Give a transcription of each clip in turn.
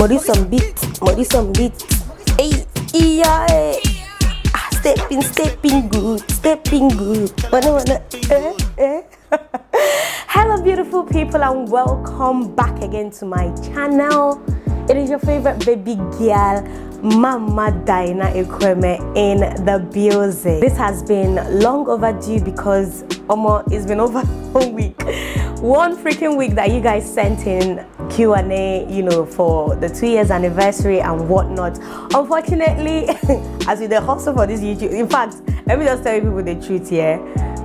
Mori some beat. Hey, yeah. Stepping good. Wanna. Hello, beautiful people, and welcome back again to my channel. It is your favorite baby girl, Mama Dyna Ekwueme, in the building. This has been long overdue because it's been over 1 week. 1 freaking week that you guys sent in Q&A, for the 2 years anniversary and whatnot. Unfortunately, as with the hustle for this YouTube, in fact, let me just tell you people the truth here.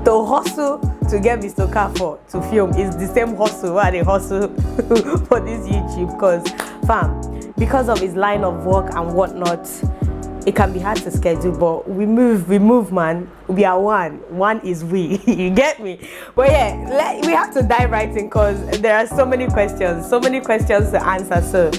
The hustle to get Mr. Kafo to film is the same hustle where they hustle for this YouTube, because of his line of work and whatnot, it can be hard to schedule, but we move, man. We are one is we. You get me? But yeah, we have to dive right in because there are so many questions to answer, so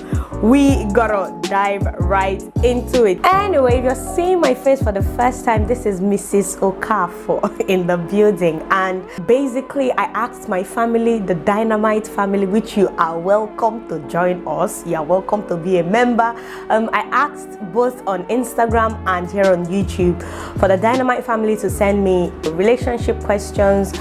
we gotta dive right into it. Anyway, if you're seeing my face for the first time, this is Mrs. Okafo in the building, and basically I asked my family, the Dynamite family, which you are welcome to join us, you are welcome to be a member. I asked both on Instagram and here on YouTube for the Dynamite family to send me relationship questions,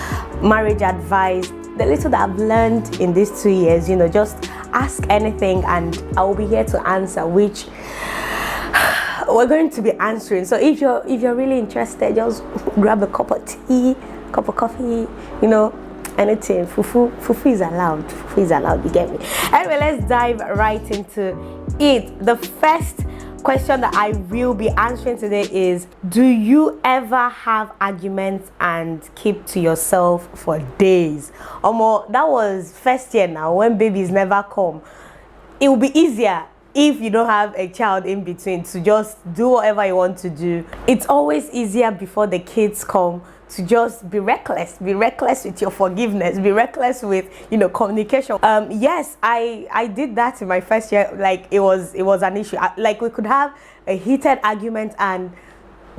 marriage advice, the little that I've learned in these 2 years. Just ask anything and I will be here to answer, which we're going to be answering. So if you're really interested, just grab a cup of tea, cup of coffee, anything. Fufu is allowed, you get me? Anyway, let's dive right into it. The first question that I will be answering today is, do you ever have arguments and keep to yourself for days? That was first year now, when babies never come. It will be easier if you don't have a child in between to just do whatever you want to do. It's always easier before the kids come to just be reckless with your forgiveness, be reckless with communication. Yes, I did that in my first year. Like it was an issue. Like we could have a heated argument and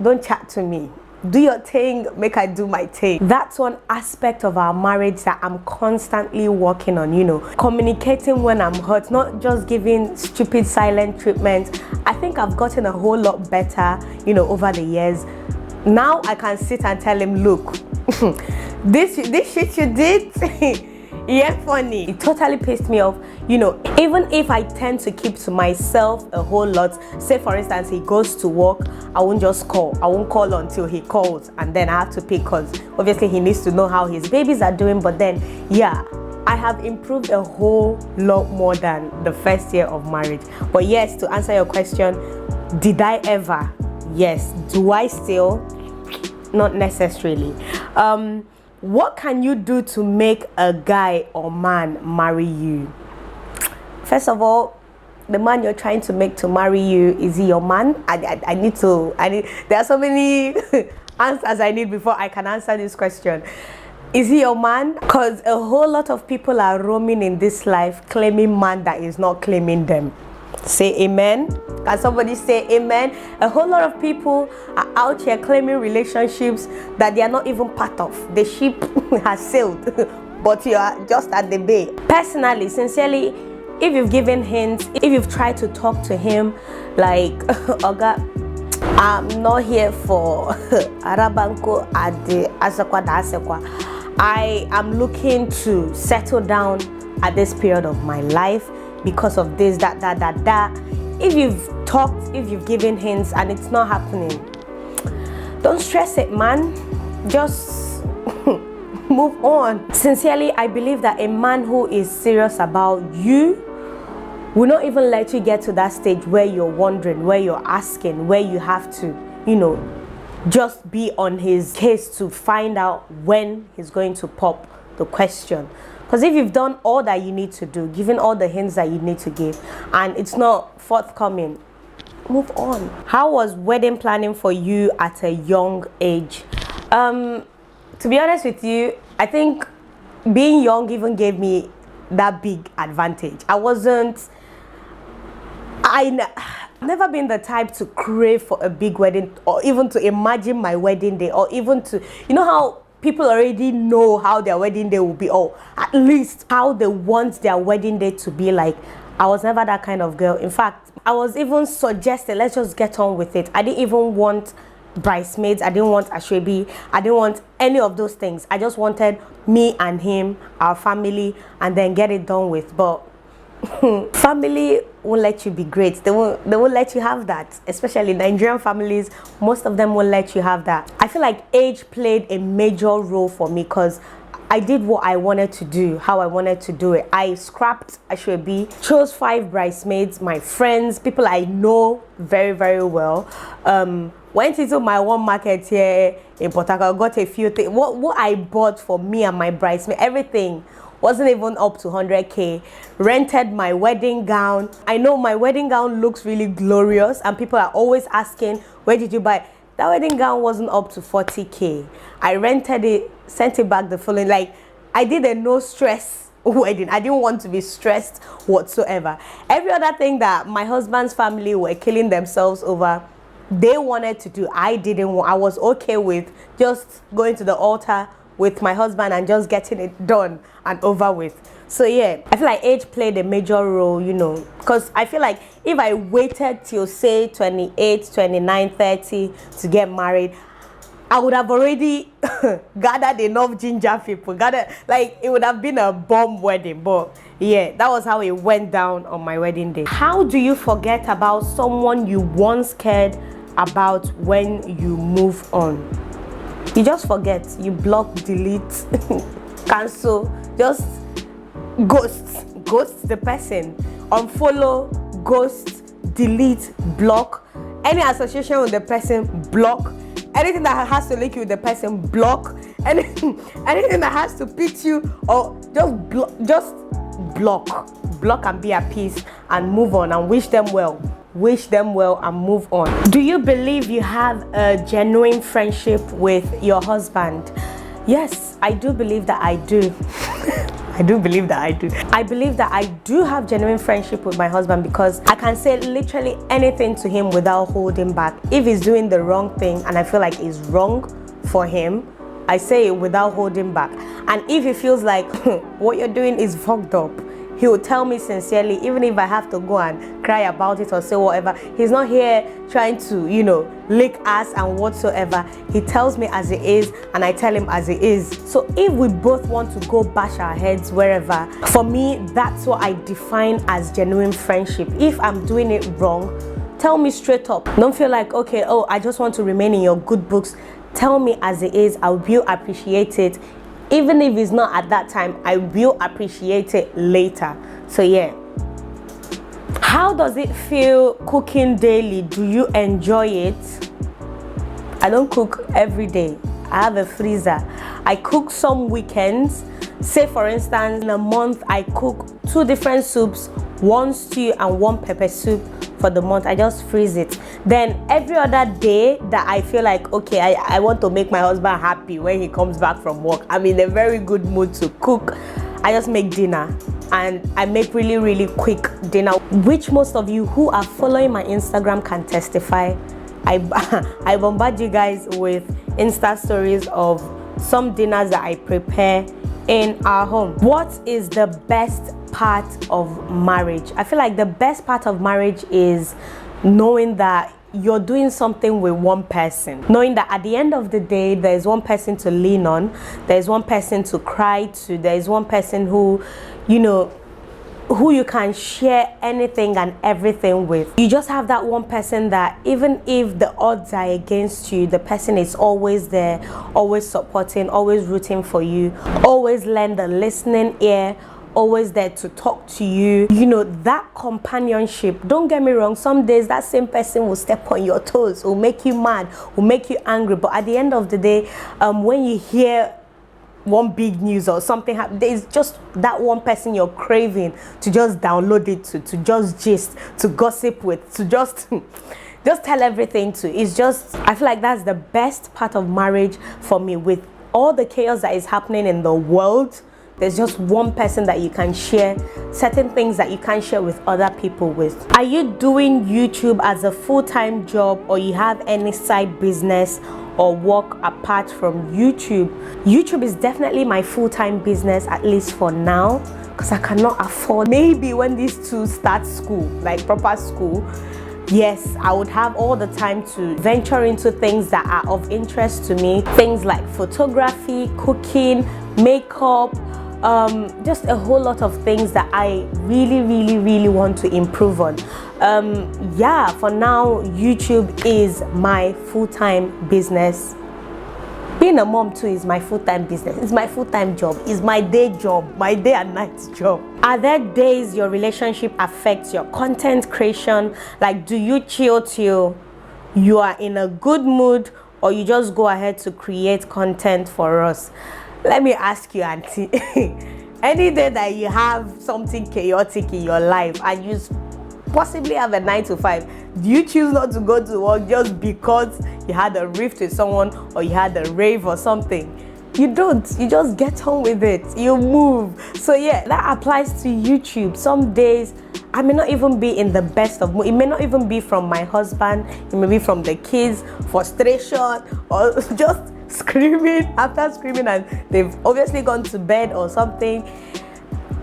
don't chat to me, do your thing, make I do my thing. That's one aspect of our marriage that I'm constantly working on, communicating when I'm hurt, not just giving stupid silent treatment. I think I've gotten a whole lot better, over the years. Now I can sit and tell him, look, this shit you did, yeah, funny. It totally pissed me off. Even if I tend to keep to myself a whole lot, say for instance he goes to work, I won't just call. I won't call until he calls, and then I have to pick because obviously he needs to know how his babies are doing. But then, yeah, I have improved a whole lot more than the first year of marriage. But yes, to answer your question, did I ever? Yes. Do I still? Not necessarily. What can you do to make a guy or man marry you? First of all, the man you're trying to make to marry you, is he your man? I need. There are so many answers I need before I can answer this question. Is he your man? Because a whole lot of people are roaming in this life claiming man that is not claiming them. Say amen. Can somebody say amen? A whole lot of people are out here claiming relationships that they are not even part of. The ship has sailed, but you are just at the bay. Personally, sincerely, if you've given hints, if you've tried to talk to him like, Oga, I'm not here for Arabanko Ade Asekwa da Asekwa. I am looking to settle down at this period of my life because of this, that. If you've talked, if you've given hints and it's not happening, don't stress it, man. Just move on. Sincerely, I believe that a man who is serious about you will not even let you get to that stage where you're wondering, where you're asking, where you have to, just be on his case to find out when he's going to pop the question. Because if you've done all that you need to do, given all the hints that you need to give, and it's not forthcoming, move on. How was wedding planning for you at a young age? To be honest with you, I think being young even gave me that big advantage. I've never been the type to crave for a big wedding, or even to imagine my wedding day, or even to, how people already know how their wedding day will be, or at least how they want their wedding day to be like. I was never that kind of girl. In fact, I was even suggested, let's just get on with it. I didn't even want bridesmaids. I didn't want Asoebi. I didn't want any of those things. I just wanted me and him, our family, and then get it done with. But family won't let you be great. They won't let you have that. Especially Nigerian families, most of them won't let you have that. I feel like age played a major role for me because I did what I wanted to do, how I wanted to do it. I scrapped Asoebi, chose 5 bridesmaids, my friends, people I know very, very well. Went into my one market here in Port Harcourt, got a few things. What I bought for me and my bridesmaid, everything wasn't even up to 100K. Rented my wedding gown. I know my wedding gown looks really glorious and people are always asking, where did you buy? That wedding gown wasn't up to 40K. I rented it, sent it back the following, like I did a no stress wedding. I didn't want to be stressed whatsoever. Every other thing that my husband's family were killing themselves over, they wanted to do, I didn't want. I was okay with just going to the altar with my husband and just getting it done and over with. So yeah, I feel like age played a major role, you know, because I feel like if I waited till say 28, 29, 30 to get married, I would have already gathered enough ginger people, like it would have been a bomb wedding. But yeah, that was how it went down on my wedding day. How do you forget about someone you once cared about when you move on? You just forget. You block, delete, cancel, just ghost the person, unfollow, ghost, delete, block. Any association with the person, block. Anything that has to link you with the person, block. Anything that has to pitch you, or just block and be at peace and move on and wish them well and move on. Do you believe you have a genuine friendship with your husband? Yes, I do believe that I do. I believe that I do have genuine friendship with my husband because I can say literally anything to him without holding back. If he's doing the wrong thing and I feel like it's wrong for him, I say it without holding back. And if he feels like what you're doing is fucked up, he will tell me sincerely, even if I have to go and cry about it or say whatever. He's not here trying to, you know, lick ass and whatsoever. He tells me as it is and I tell him as it is. So if we both want to go bash our heads wherever, for me, that's what I define as genuine friendship. If I'm doing it wrong, tell me straight up. Don't feel like, okay, oh, I just want to remain in your good books. Tell me as it is. I will appreciate it. Even if it's not at that time, I will appreciate it later. So yeah. How does it feel cooking daily? Do you enjoy it? I don't cook every day. I have a freezer. I cook some weekends. Say for instance, in a month, I cook 2 different soups, 1 stew and 1 pepper soup for the month. I just freeze it. Then every other day that I feel like, okay, I want to make my husband happy when he comes back from work, I'm in a very good mood to cook, I just make dinner. And I make really, really quick dinner, which most of you who are following my Instagram can testify. I bombard you guys with Insta stories of some dinners that I prepare in our home. What is the best part of marriage? I feel like the best part of marriage is knowing that you're doing something with one person, knowing that at the end of the day there's one person to lean on, there's one person to cry to, there's one person who, you know, who you can share anything and everything with. You just have that one person that even if the odds are against you, the person is always there, always supporting, always rooting for you, always lend a listening ear, always there to talk to you. You know, that companionship. Don't get me wrong, some days that same person will step on your toes, will make you mad, will make you angry, but at the end of the day, when you hear one big news or something happen, there's just that one person you're craving to just download it to just gist, to gossip with, to just tell everything to. It's just, I feel like that's the best part of marriage for me. With all the chaos that is happening in the world, there's just one person that you can share certain things that you can't share with other people with. Are you doing YouTube as a full-time job, or you have any side business or work apart from YouTube? YouTube is definitely my full-time business, at least for now, because I cannot afford. Maybe when these two start school, like proper school, yes, I would have all the time to venture into things that are of interest to me. Things like photography, cooking, makeup, just a whole lot of things that I really want to improve on. Yeah, for now, YouTube is my full-time business. Being a mom too is my full-time business. It's my full-time job. It's my day job, my day and night job. Are there days your relationship affects your content creation? Like, do you chill till you are in a good mood, or you just go ahead to create content for us? Let me ask you, auntie, any day that you have something chaotic in your life and you possibly have a 9 to 5, do you choose not to go to work just because you had a rift with someone or you had a rave or something? You don't. You just get on with it. You move. So yeah, that applies to YouTube. Some days I may not even be in the best of mood. It may not even be from my husband. It may be from the kids, frustration, or just screaming after screaming and they've obviously gone to bed or something.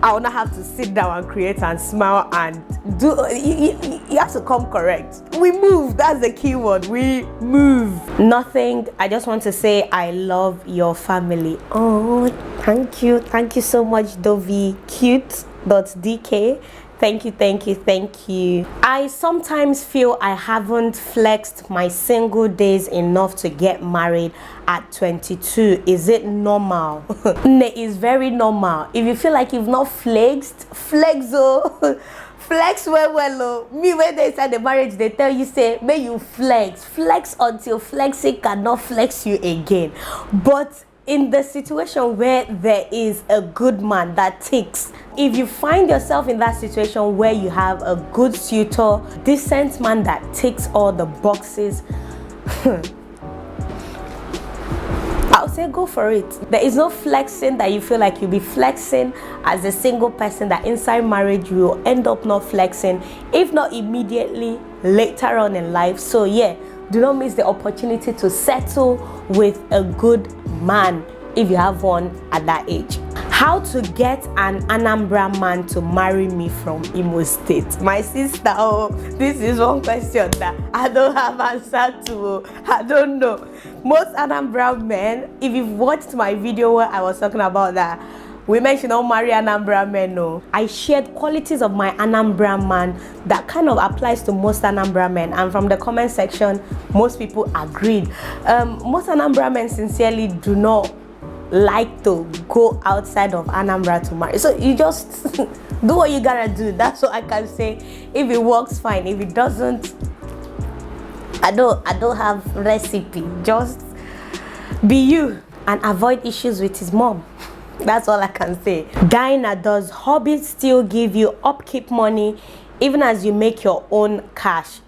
I will not have to sit down and create and smile and do. You have to come correct. We move. That's the key word. We move. Nothing. I just want to say I love your family. Oh, thank you. Thank you so much, Dovi. Cute.dk. Thank you. I sometimes feel I haven't flexed my single days enough to get married at 22. Is it normal? No, it's very normal. If you feel like you've not flexed, flex oh. Flex well. Me, when they start the marriage, they tell you, say, may you flex until flexing cannot flex you again. But in the situation where there is a good man that ticks, if you find yourself in that situation where you have a good suitor, decent man that ticks all the boxes, I'll say go for it. There is no flexing that you feel like you'll be flexing as a single person, that inside marriage you will end up not flexing, if not immediately, later on in life. So yeah, do not miss the opportunity to settle with a good man if you have one at that age. How to get an Anambra man to marry me from Imo State? My sister, oh, this is one question that I don't have answer to. I don't know. Most Anambra men, if you've watched my video where I was talking about that, women should not marry Anambra men, no. I shared qualities of my Anambra man that kind of applies to most Anambra men, and from the comment section, most people agreed. Most Anambra men sincerely do not like to go outside of Anambra to marry. So you just do what you gotta do. That's what I can say. If it works, fine. If it doesn't, I don't have recipe. Just be you and avoid issues with his mom. That's all I can say. Dyna, does hobbies still give you upkeep money even as you make your own cash?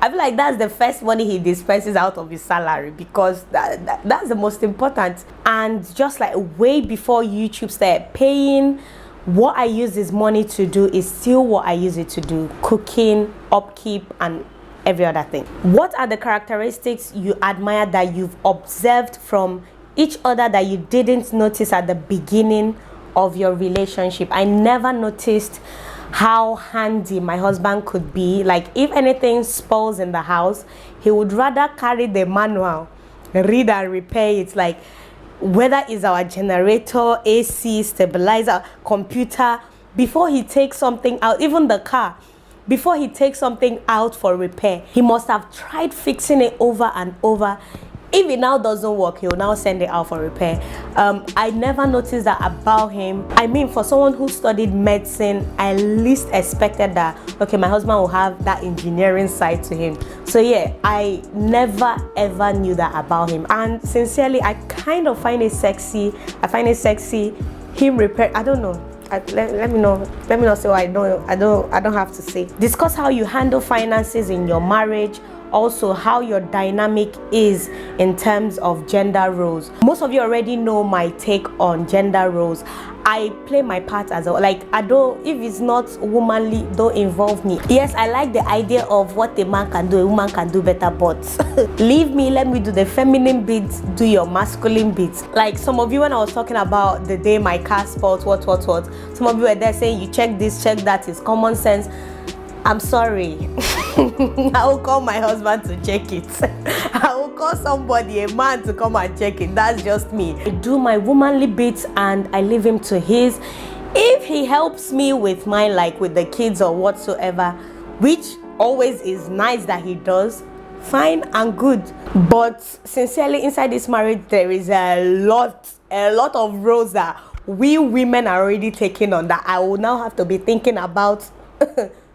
I feel like that's the first money he dispenses out of his salary, because that's the most important. And just like way before YouTube started paying, what I use this money to do is still what I use it to do: cooking, upkeep, and every other thing. What are the characteristics you admire that you've observed from each other that you didn't notice at the beginning of your relationship? I never noticed how handy my husband could be. Like, if anything spoils in the house, he would rather carry the manual, read and repair it. Like, whether it's our generator, AC, stabilizer, computer, before he takes something out, even the car, before he takes something out for repair, he must have tried fixing it over and over. If it now doesn't work, he'll now send it out for repair. I never noticed that about him. I mean, for someone who studied medicine, I least expected that, okay, my husband will have that engineering side to him. So yeah, I never ever knew that about him. And sincerely, I kind of find it sexy. I find it sexy, him repair. I don't know. Let me know. Let me know so I don't have to say. Discuss how you handle finances in your marriage. Also, how your dynamic is in terms of gender roles. Most of you already know my take on gender roles. I play my part as well. Like, I don't, if it's not womanly, don't involve me. Yes, I like the idea of what a man can do, a woman can do better, but leave me, let me do the feminine bits, do your masculine bits. Like some of you, when I was talking about the day my car spoiled, what, some of you were there saying, you check this, check that, is common sense. I'm sorry. I will call my husband to check it. I will call somebody, a man, to come and check it. That's just me. I do my womanly bits and I leave him to his. If he helps me with mine, like with the kids or whatsoever, which always is nice that he does, fine and good. But sincerely, inside this marriage, there is a lot of roles that we women are already taking on that I will now have to be thinking about.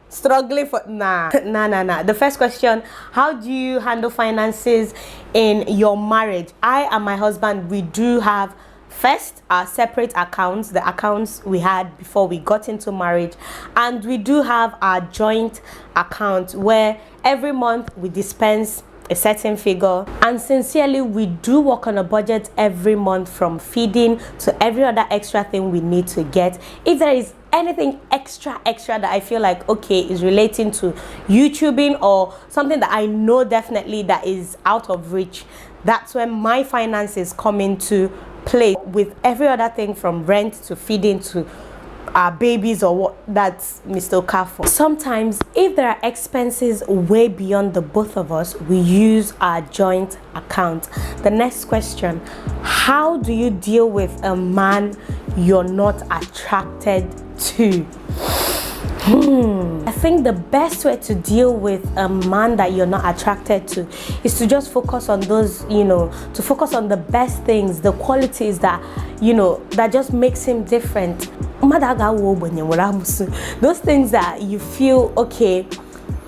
Struggling for nah. The first question: how do you handle finances in your marriage? I and my husband, we do have first our separate accounts, the accounts we had before we got into marriage, and we do have our joint account where every month we dispense a certain figure, and sincerely we do work on a budget every month, from feeding to every other extra thing we need to get. If there is anything extra that I feel like okay is relating to YouTubing or something that I know definitely that is out of reach, that's when my finances come into play, with every other thing from rent to feeding to our babies or what, that's Mr. Okafor. Sometimes if there are expenses way beyond the both of us, we use our joint account. The next question: how do you deal with a man you're not attracted to? I think the best way to deal with a man that you're not attracted to is to just focus on those, to focus on the best things, the qualities that, that just makes him different. Those things that you feel, okay,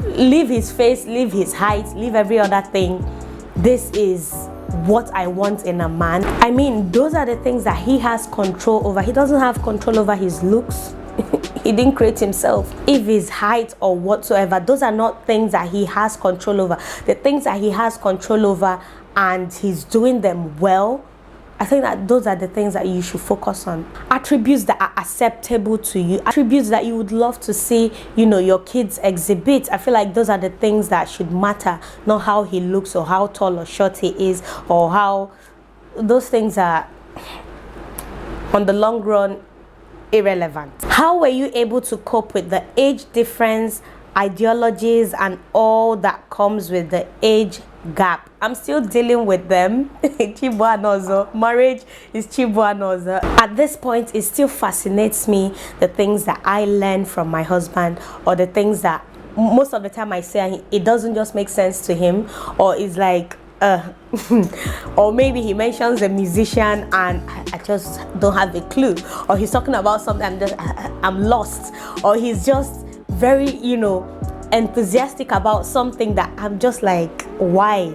leave his face, leave his height, leave every other thing. This is what I want in a man. I mean, those are the things that he has control over. He doesn't have control over his looks. He didn't create himself. If his height or whatsoever, those are not things that he has control over. The things that he has control over and he's doing them well, I think that those are the things that you should focus on. Attributes that are acceptable to you, attributes that you would love to see, your kids exhibit. I feel like those are the things that should matter, not how he looks or how tall or short he is, or how those things are, on the long run, irrelevant. How were you able to cope with the age difference, ideologies, and all that comes with the age gap? I'm still dealing with them. Marriage is chibuanozo. At this point, it still fascinates me, the things that I learn from my husband, or the things that most of the time I say it doesn't just make sense to him, or it's like or maybe he mentions a musician and I just don't have a clue, or he's talking about something, I'm lost, or he's just very enthusiastic about something that I'm just like, why?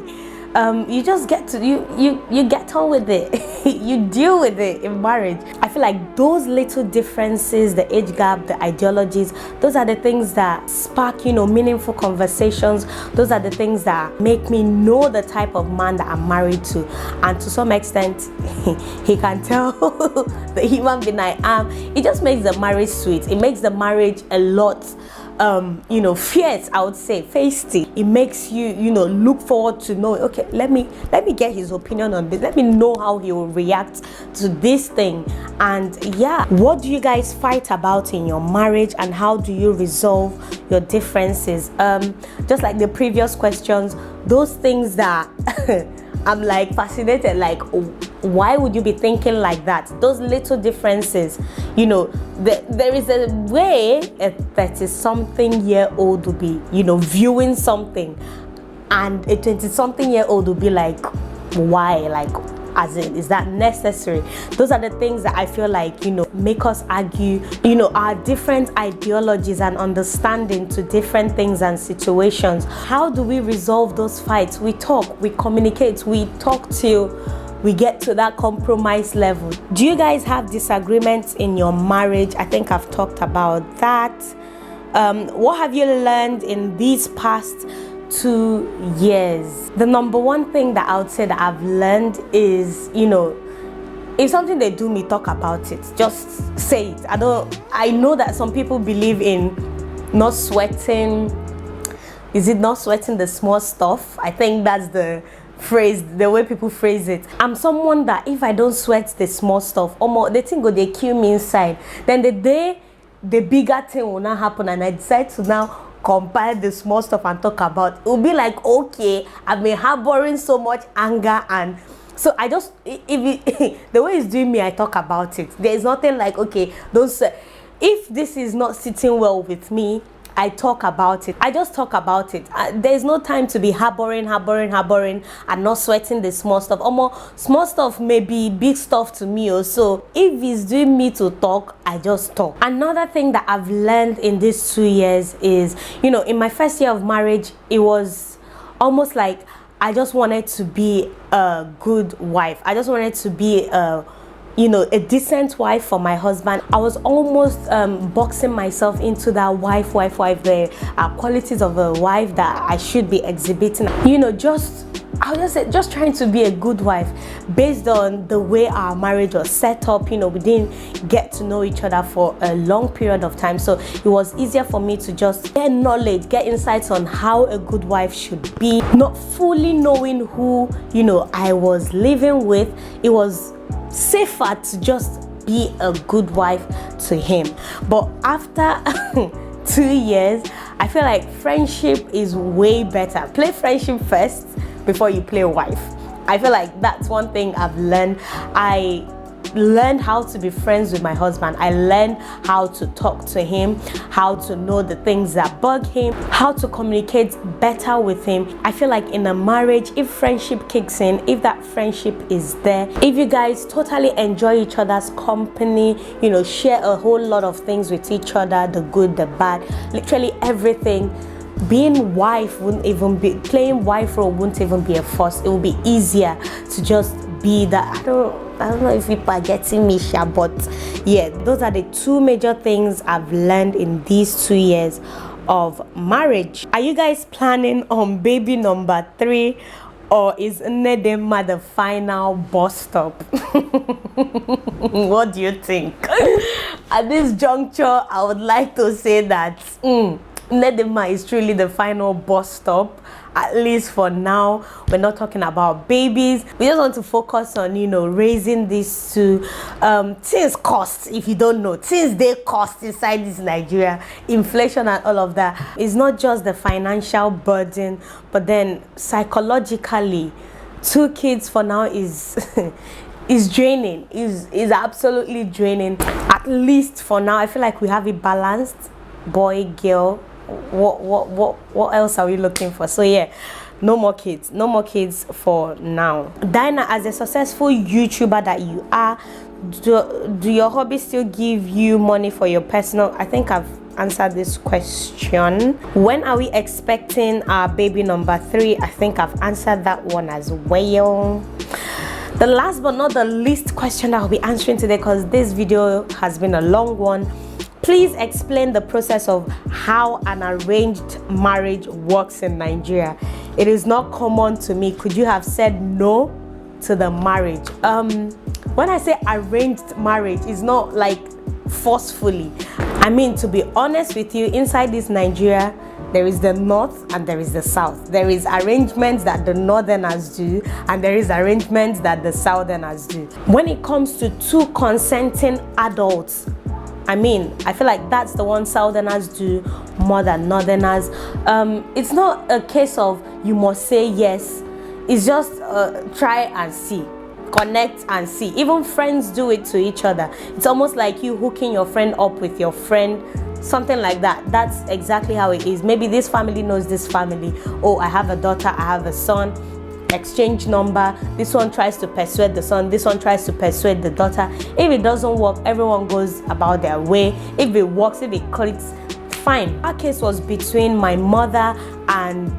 You just get to you get on with it. You deal with it in marriage. I feel like those little differences, the age gap, the ideologies, those are the things that spark meaningful conversations. Those are the things that make me know the type of man that I'm married to, and to some extent he can tell the human being I am. It just makes the marriage sweet. It makes the marriage a lot fierce, I would say, feisty. It makes you look forward to know, okay, let me get his opinion on this, let me know how he will react to this thing. And yeah, what do you guys fight about in your marriage, and how do you resolve your differences? Just like the previous questions, those things that I'm like fascinated, like, why would you be thinking like that? Those little differences, there is a way a 30-something-year-old will be, viewing something, and a 20-something-year-old will be like, why? Like, as in, is that necessary? Those are the things that I feel like, make us argue, our different ideologies and understanding to different things and situations. How do we resolve those fights? We talk, we communicate, we talk till we get to that compromise level. Do you guys have disagreements in your marriage? I think I've talked about that. What have you learned in these past 2 years? The number one thing that I would say that I've learned is, if something they do me, talk about it. Just say it. I know that some people believe in not sweating. Is it not sweating the small stuff? I think that's the phrase, the way people phrase it. I'm someone that if I don't sweat the small stuff, they think they kill me inside. Then the day the bigger thing will not happen and I decide to now compile the small stuff and talk about, it will be like, okay, I've been harboring so much anger, and so I just, the way it's doing me, I talk about it. There is nothing like, okay, don't say, if this is not sitting well with me, I talk about it. I just talk about it. There's no time to be harboring and not sweating the small stuff. Small stuff may be big stuff to me also. If it's doing me to talk, I just talk. Another thing that I've learned in these 2 years is, in my first year of marriage, it was almost like I just wanted to be a good wife. I just wanted to be a decent wife for my husband. I was almost boxing myself into that wife, the qualities of a wife that I should be exhibiting. Just trying to be a good wife based on the way our marriage was set up. We didn't get to know each other for a long period of time, so it was easier for me to just get knowledge, get insights on how a good wife should be. Not fully knowing who I was living with, it was safer to just be a good wife to him. But after 2 years, I feel like friendship is way better. Play friendship first before you play wife. I feel like that's one thing I've learned. I learned how to be friends with my husband. I learned how to talk to him, how to know the things that bug him, how to communicate better with him. I feel like in a marriage, if friendship kicks in, if that friendship is there, if you guys totally enjoy each other's company, share a whole lot of things with each other, the good, the bad, literally everything, being wife wouldn't even be, playing wife role wouldn't even be a force. It would be easier to just be that. I don't know if people are getting me, but yeah, those are the 2 major things I've learned in these 2 years of marriage. Are you guys planning on baby number 3, or is Nedema the final bus stop? What do you think? At this juncture, I would like to say that Nedema is truly the final bus stop, at least for now. We're not talking about babies. We just want to focus on raising these 2. Things cost. If you don't know, things they cost inside this Nigeria, inflation and all of that. It's not just the financial burden, but then psychologically, 2 kids for now is is draining. Is absolutely draining. At least for now, I feel like we have it balanced, boy, girl. What else are we looking for? So yeah, no more kids for now. Dyna, as a successful YouTuber that you are, do your hobbies still give you money for your personal? I think I've answered this question. When are we expecting our baby number 3? I think I've answered that one as well. The last but not the least question that I'll be answering today, because this video has been a long one, please explain the process of how an arranged marriage works in Nigeria. It is not common to me. Could you have said no to the marriage? When I say arranged marriage, it's not like forcefully. I mean, to be honest with you, inside this Nigeria, there is the north and there is the south. There is arrangements that the northerners do, and there is arrangements that the southerners do. When it comes to 2 consenting adults, I feel like that's the one southerners do more than northerners. It's not a case of you must say yes. It's just try and see, connect and see. Even friends do it to each other. It's almost like you hooking your friend up with your friend, something like that. That's exactly how it is. Maybe this family knows this family. Oh, I have a daughter, I have a son. Exchange number. This one tries to persuade the son, this one tries to persuade the daughter. If it doesn't work, everyone goes about their way. If it works, if it clicks, fine. Our case was between my mother and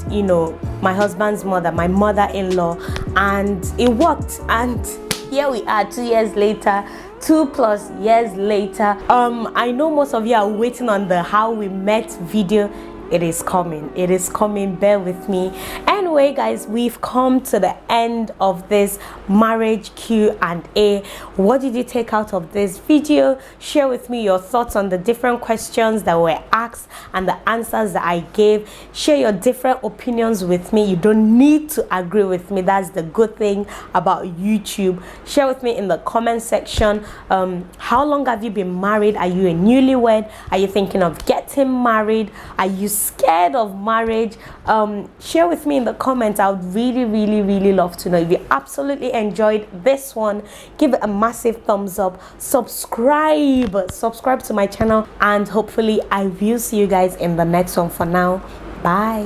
my husband's mother, my mother-in-law, and it worked. And here we are 2 years later, 2+ years later. I know most of you are waiting on the how we met video. It is coming, bear with me. Anyway, Anyway guys, we've come to the end of this marriage Q&A. What did you take out of this video? Share with me your thoughts on the different questions that were asked and the answers that I gave. Share your different opinions with me. You don't need to agree with me. That's the good thing about YouTube. Share with me in the comment section. How long have you been married? Are you a newlywed? Are you thinking of getting married? Are you scared of marriage? Share with me in the comments. I would really love to know. If you absolutely enjoyed this one, give it a massive thumbs up. Subscribe to my channel, and hopefully I will see you guys in the next one. For now, bye.